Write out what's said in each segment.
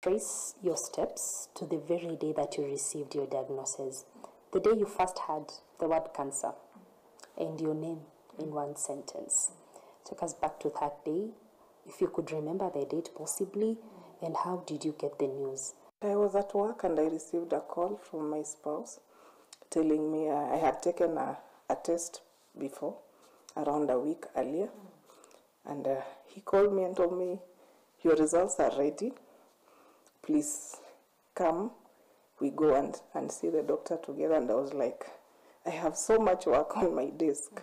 trace your steps to the very day that you received your diagnosis, the day you first heard the word cancer and your name in one sentence. Take us back to that day, if you could remember the date possibly, and how did you get the news? I was at work and I received a call from my spouse telling me I had taken a test before, around a week earlier, and he called me and told me, your results are ready, please come, we go and see the doctor together. And I was like, I have so much work on my desk,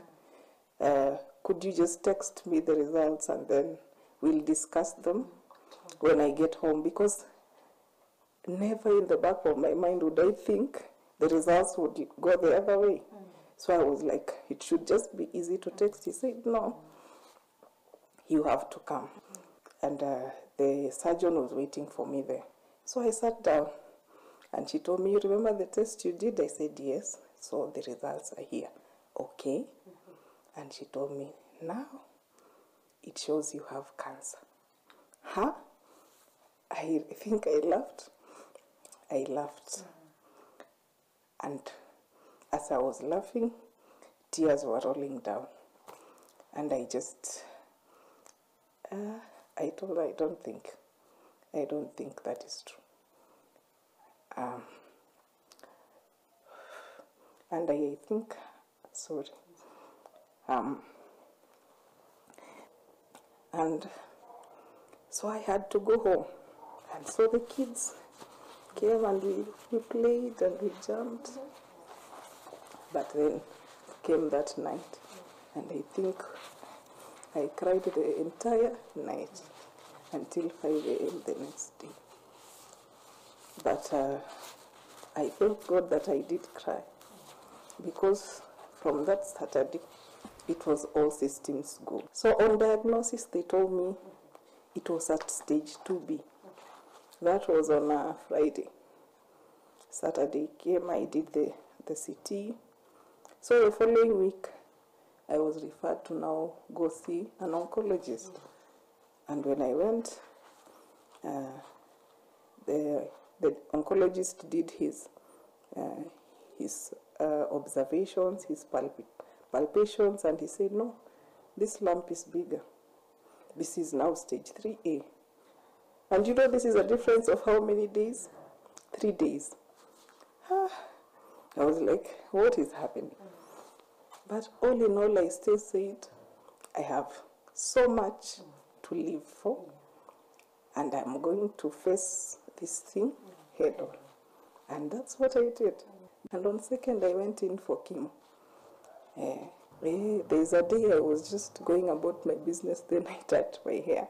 could you just text me the results and then we'll discuss them when I get home? Because never in the back of my mind would I think the results would go the other way. So I was like, it should just be easy to text. He said, no, you have to come. And the surgeon was waiting for me there. So I sat down and she told me, you remember the test you did? I said, yes. So the results are here. Okay. And she told me, now it shows you have cancer. Huh? I think I laughed. And as I was laughing, tears were rolling down. And I just, I told her, I don't think that is true. And I think, sorry. And so I had to go home. And so the kids came and we played and we jumped. But then came that night, and I think I cried the entire night until 5 a.m. the next day. But I thank God that I did cry, because from that Saturday, it was all systems go. So on diagnosis, they told me it was at stage 2B. That was on a Friday. Saturday came, I did the CT. So the following week, I was referred to now go see an oncologist. And when I went, the oncologist did his observations, his palpations, and he said, no, this lump is bigger. This is now stage 3A. And you know, this is a difference of how many days? 3 days. I was like, what is happening? But all in all, I still said, I have so much to live for, and I'm going to face this thing head on. And that's what I did. And on 2nd, I went in for chemo. There's a day I was just going about my business, then I touched my hair,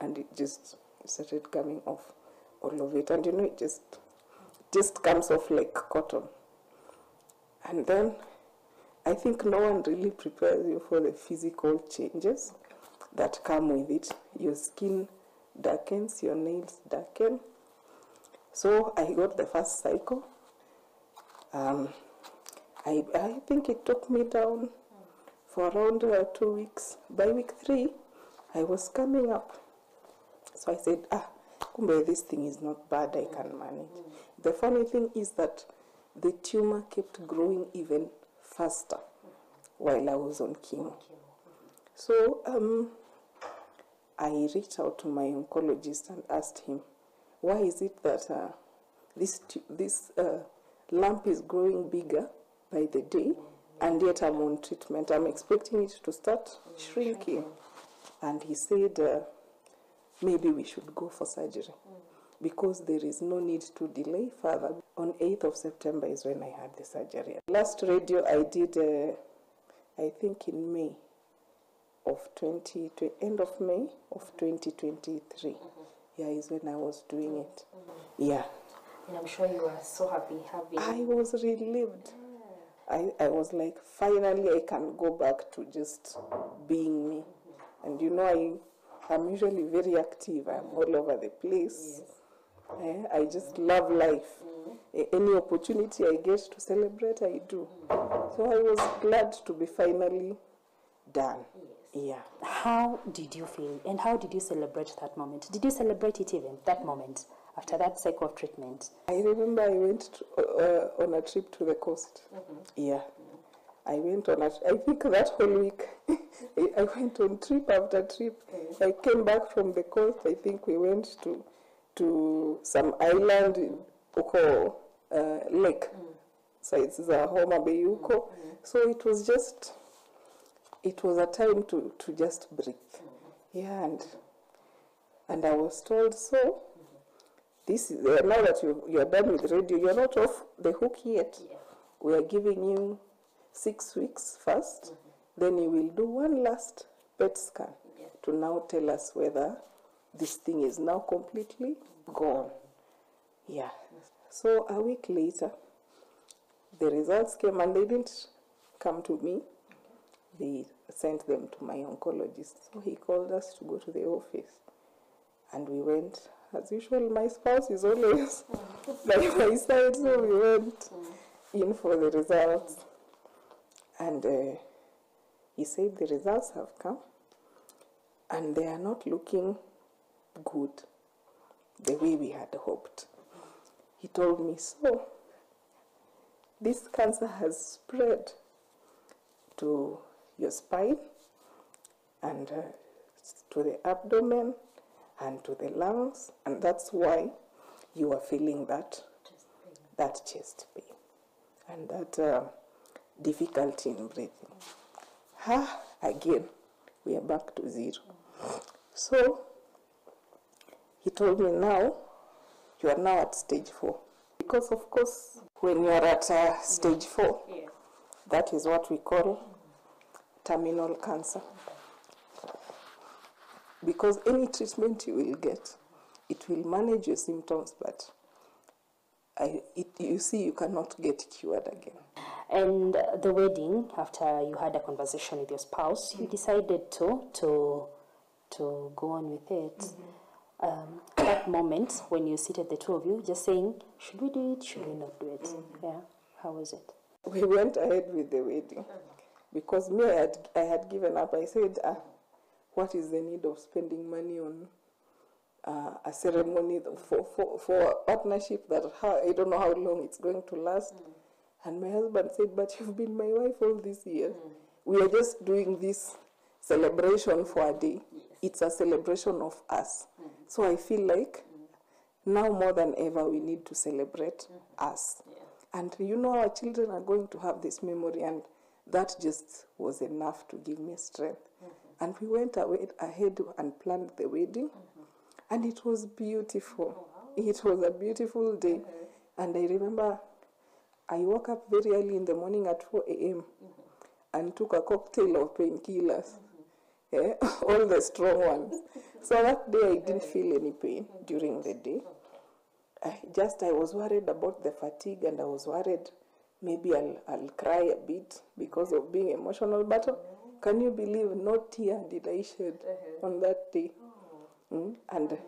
and it just started coming off, all of it. And you know, it just comes off like cotton. And then I think no one really prepares you for the physical changes that come with it. Your skin darkens, your nails darken. So I got the first cycle. I think it took me down for around 2 weeks. By week 3, I was coming up. So I said, kumbe, this thing is not bad, I can manage. The funny thing is that the tumor kept growing even faster while I was on chemo. So I reached out to my oncologist and asked him, why is it that this lump is growing bigger by the day, and yet I'm on treatment? I'm expecting it to start shrinking. And he said, maybe we should go for surgery, because there is no need to delay further. On 8th of September is when I had the surgery. Last radio I did, I think in May of end of May of 2023. Yeah, is when I was doing it. Yeah. And I'm sure you are so happy having... I was relieved. I was like, finally I can go back to just being me. And you know, I'm usually very active. I'm all over the place. Yes. I just love life. Any opportunity I get to celebrate, I do. So I was glad to be finally done. Yes. Yeah. How did you feel, and how did you celebrate that moment? Did you celebrate it even, that moment, after that cycle of treatment? I remember I went on a trip to the coast. Yeah. I went on I think that whole week, I went on trip after trip. I came back from the coast. I think we went to some island in Uko Lake. So it's the Homa Bay Uko. So it was a time to just breathe. Yeah, and I was told, so this is now that you're done with radio, you're not off the hook yet. Yeah. We are giving you 6 weeks first, then you will do one last PET scan to now tell us whether this thing is now completely gone. Yeah. So a week later, the results came, and they didn't come to me. They sent them to my oncologist. So he called us to go to the office, and we went. As usual, my spouse is always by my side, so we went in for the results. And he said the results have come, and they are not looking good the way we had hoped. He told me, so this cancer has spread to your spine and to the abdomen and to the lungs, and that's why you are feeling that chest pain and that difficulty in breathing. Again, we are back to zero. So he told me, now you are now at stage 4, because of course when you are at stage 4, that is what we call terminal cancer. Because any treatment you will get, it will manage your symptoms, but you see, you cannot get cured again. And the wedding, after you had a conversation with your spouse, you decided to go on with it. That moment when you seated, the two of you, just saying, should we do it, should we not do it? Yeah, how was it? We went ahead with the wedding, because me, I had given up. I said, what is the need of spending money on a ceremony for a partnership that I don't know how long it's going to last? And my husband said, but you've been my wife all these years. We are just doing this celebration for a day. It's a celebration of us. So I feel like now more than ever we need to celebrate us. And you know, our children are going to have this memory, and that just was enough to give me strength. And we went ahead and planned the wedding, and it was beautiful. It was a beautiful day. And I remember I woke up very early in the morning at 4 a.m. and took a cocktail of painkillers, all the strong ones. So that day I didn't feel any pain during the day. I was worried about the fatigue, and I was worried maybe I'll cry a bit because of being emotional. But can you believe, no tear did I shed on that day? And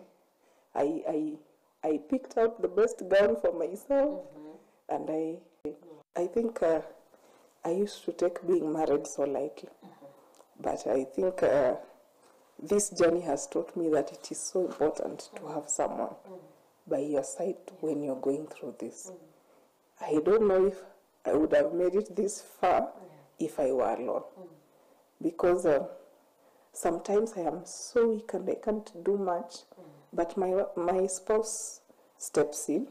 I picked out the best gown for myself, and I think I used to take being married so lightly. But I think this journey has taught me that it is so important to have someone by your side when you're going through this. I don't know if I would have made it this far if I were alone. Because sometimes I am so weak and I can't do much, but my spouse steps in,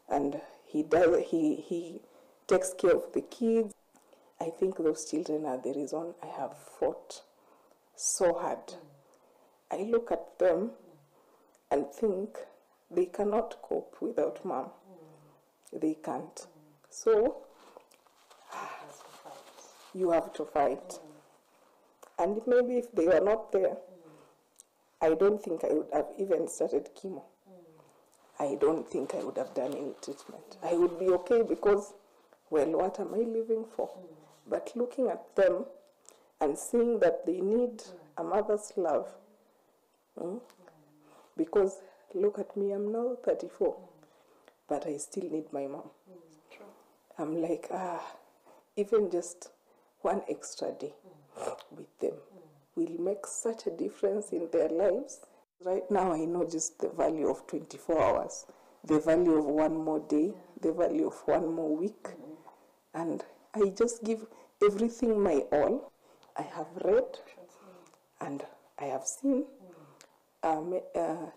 and he takes care of the kids. I think those children are the reason I have fought so hard. I look at them and think they cannot cope without mom. They can't. So you have to fight. And maybe if they were not there, I don't think I would have even started chemo. I don't think I would have done any treatment. I would be okay because, well, what am I living for? But looking at them and seeing that they need a mother's love, because look at me, I'm now 34, but I still need my mom. I'm like, even just one extra day with them will make such a difference in their lives. Right now, I know just the value of 24 hours, the value of one more day, the value of one more week. And I just give everything my all. I have read and I have seen.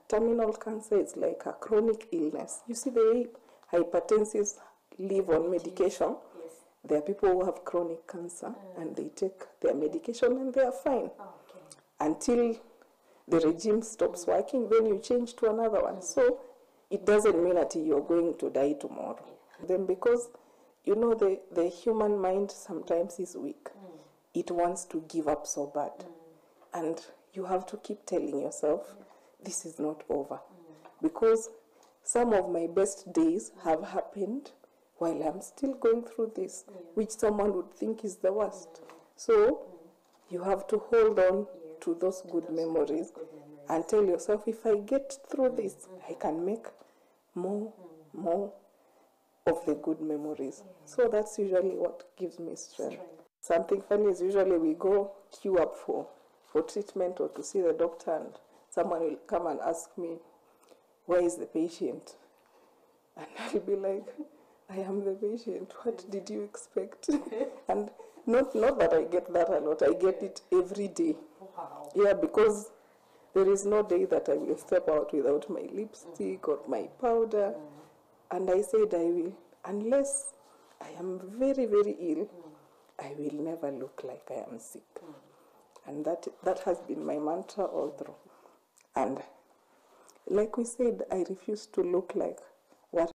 Terminal cancer is like a chronic illness. You see the way hypertensives live on medication. Yes. There are people who have chronic cancer and they take their medication and they are fine. Okay. Until the regime stops working, then you change to another one. So it doesn't mean that you're going to die tomorrow. Then because, you know, the human mind sometimes is weak. It wants to give up so bad. And you have to keep telling yourself, this is not over. Because some of my best days have happened while I'm still going through this, which someone would think is the worst. So you have to hold on to those good memories and tell yourself, if I get through this, I can make more of the good memories. So that's usually what gives me strength. Something funny is usually we go queue up for treatment or to see the doctor, and someone will come and ask me, where is the patient? And I'll be like, I am the patient. What did you expect? And not that I get that a lot. I get it every day. Wow. Yeah, because there is no day that I will step out without my lipstick or my powder. And I said I will, unless I am very, very ill, I will never look like I am sick. And that has been my mantra all through. And like we said, I refuse to look like